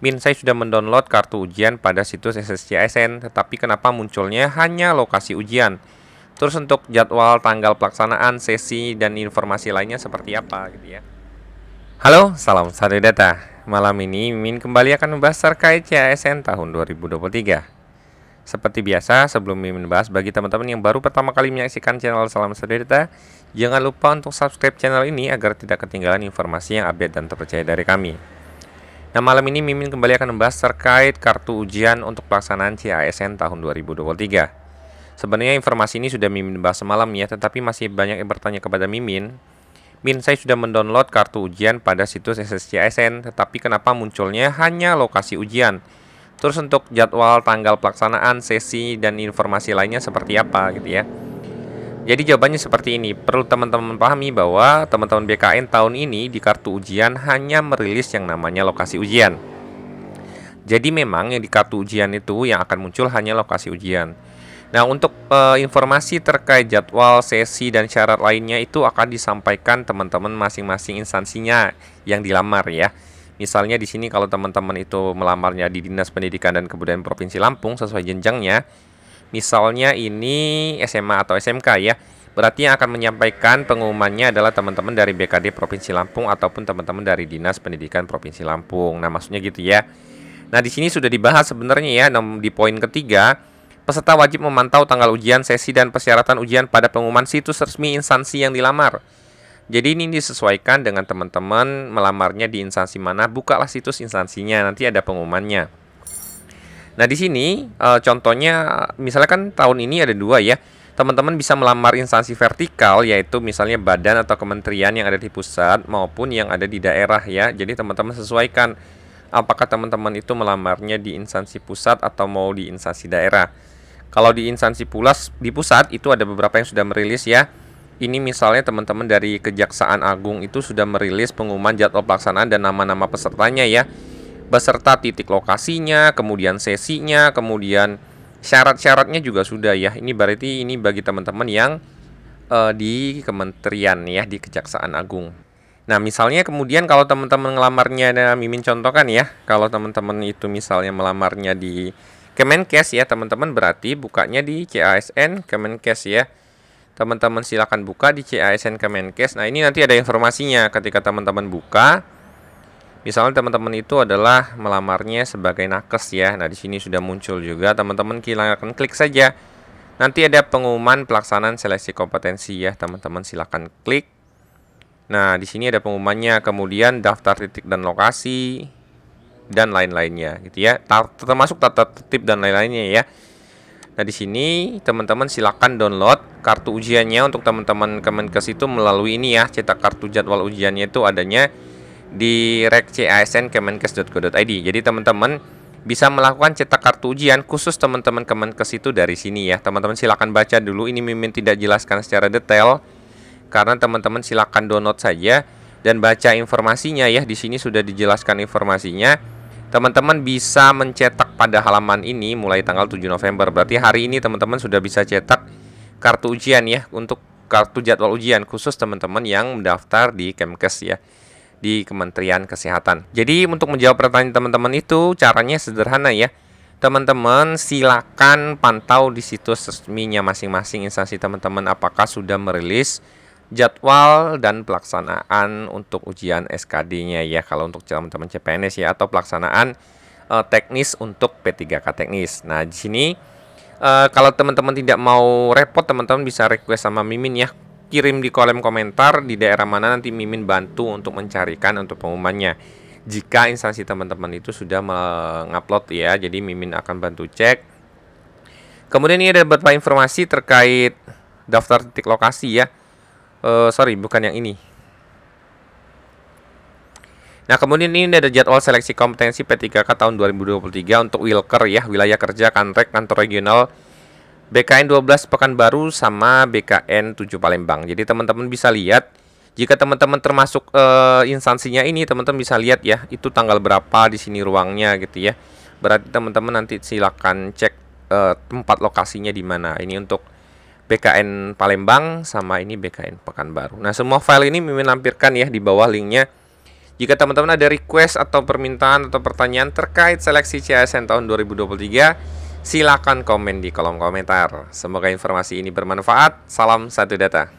Min, saya sudah mendownload kartu ujian pada situs SSCASN, tetapi kenapa munculnya hanya lokasi ujian? Terus untuk jadwal tanggal pelaksanaan, sesi, dan informasi lainnya seperti apa gitu ya? Halo, salam satu data. Malam ini Min kembali akan membahas terkait CASN tahun 2023. Seperti biasa, sebelum Mimin bahas, bagi teman-teman yang baru pertama kali menyaksikan channel Salam Satu Data, jangan lupa untuk subscribe channel ini agar tidak ketinggalan informasi yang update dan terpercaya dari kami. Nah, malam ini Mimin kembali akan membahas terkait kartu ujian untuk pelaksanaan CASN tahun 2023. Sebenarnya informasi ini sudah Mimin bahas semalam ya, tetapi masih banyak yang bertanya kepada Mimin. Min, saya sudah mendownload kartu ujian pada situs SSCASN, tetapi kenapa munculnya hanya lokasi ujian? Terus untuk jadwal tanggal pelaksanaan, sesi, dan informasi lainnya seperti apa gitu ya? Jadi jawabannya seperti ini. Perlu teman-teman pahami bahwa teman-teman BKN tahun ini di kartu ujian hanya merilis yang namanya lokasi ujian. Jadi memang yang di kartu ujian itu yang akan muncul hanya lokasi ujian. Nah, untuk informasi terkait jadwal, sesi, dan syarat lainnya itu akan disampaikan teman-teman masing-masing instansinya yang dilamar ya. Misalnya di sini kalau teman-teman itu melamarnya di Dinas Pendidikan dan Kebudayaan Provinsi Lampung sesuai jenjangnya, misalnya ini SMA atau SMK ya, berarti yang akan menyampaikan pengumumannya adalah teman-teman dari BKD Provinsi Lampung ataupun teman-teman dari Dinas Pendidikan Provinsi Lampung. Nah, maksudnya gitu ya. Nah, di sini sudah dibahas sebenarnya ya, di poin ketiga, peserta wajib memantau tanggal ujian, sesi, dan persyaratan ujian pada pengumuman situs resmi instansi yang dilamar. Jadi ini disesuaikan dengan teman-teman melamarnya di instansi mana, bukalah situs instansinya, nanti ada pengumumannya. Nah, di sini contohnya misalnya kan tahun ini ada dua ya. Teman-teman bisa melamar instansi vertikal, yaitu misalnya badan atau kementerian yang ada di pusat maupun yang ada di daerah ya. Jadi teman-teman sesuaikan apakah teman-teman itu melamarnya di instansi pusat atau mau di instansi daerah. Kalau di instansi di pusat itu ada beberapa yang sudah merilis ya. Ini misalnya teman-teman dari Kejaksaan Agung itu sudah merilis pengumuman jadwal pelaksanaan dan nama-nama pesertanya ya, beserta titik lokasinya, kemudian sesinya, kemudian syarat-syaratnya juga sudah ya. Ini berarti ini bagi teman-teman yang di kementerian ya, di Kejaksaan Agung. Nah, misalnya kemudian kalau teman-teman ngelamarnya, Mimin contohkan ya, kalau teman-teman itu misalnya melamarnya di Kemenkes ya, teman-teman berarti bukanya di CASN Kemenkes ya. Teman-teman silakan buka di CASN Kemenkes. Nah, ini nanti ada informasinya ketika teman-teman buka. Misalnya teman-teman itu adalah melamarnya sebagai nakes ya. Nah, di sini sudah muncul juga. Teman-teman silakan klik saja. Nanti ada pengumuman pelaksanaan seleksi kompetensi ya. Teman-teman silakan klik. Nah, di sini ada pengumumannya, kemudian daftar titik dan lokasi dan lain-lainnya gitu ya. Termasuk tata tertib dan lain-lainnya ya. Nah, di sini teman-teman silakan download kartu ujiannya untuk teman-teman Kemenkes itu melalui ini ya, cetak kartu jadwal ujiannya itu adanya di rek.casn.kemenkes.go.id. Jadi teman-teman bisa melakukan cetak kartu ujian khusus teman-teman Kemenkes itu dari sini ya. Teman-teman silakan baca dulu, ini Mimin tidak jelaskan secara detail karena teman-teman silakan download saja dan baca informasinya ya. Di sini sudah dijelaskan informasinya. Teman-teman bisa mencetak pada halaman ini mulai tanggal 7 November. Berarti hari ini teman-teman sudah bisa cetak kartu ujian ya, untuk kartu jadwal ujian khusus teman-teman yang mendaftar di Kemkes ya, di Kementerian Kesehatan. Jadi untuk menjawab pertanyaan teman-teman itu caranya sederhana ya. Teman-teman silakan pantau di situs resminya masing-masing instansi teman-teman apakah sudah merilis jadwal dan pelaksanaan untuk ujian SKD-nya ya, kalau untuk teman-teman CPNS ya, atau pelaksanaan teknis untuk P3K teknis. Nah, di sini kalau teman-teman tidak mau repot, teman-teman bisa request sama Mimin ya, kirim di kolom komentar di daerah mana, nanti Mimin bantu untuk mencarikan untuk pengumumannya. Jika instansi teman-teman itu sudah mengupload ya, jadi Mimin akan bantu cek. Kemudian ini ada beberapa informasi terkait daftar titik lokasi ya. Sorry, bukan yang ini. Nah, kemudian ini ada jadwal seleksi kompetensi P3K tahun 2023 untuk Wilker ya, wilayah kerja Kanrek kantor regional BKN 12 Pekanbaru sama BKN 7 Palembang. Jadi teman-teman bisa lihat, jika teman-teman termasuk instansinya ini, teman-teman bisa lihat ya, itu tanggal berapa di sini ruangnya gitu ya. Berarti teman-teman nanti silakan cek tempat lokasinya di mana. Ini untuk BKN Palembang sama ini BKN Pekanbaru. Nah, semua file ini Mimin lampirkan ya di bawah linknya. Jika teman-teman ada request atau permintaan atau pertanyaan terkait seleksi CASN tahun 2023, silakan komen di kolom komentar. Semoga informasi ini bermanfaat. Salam satu data.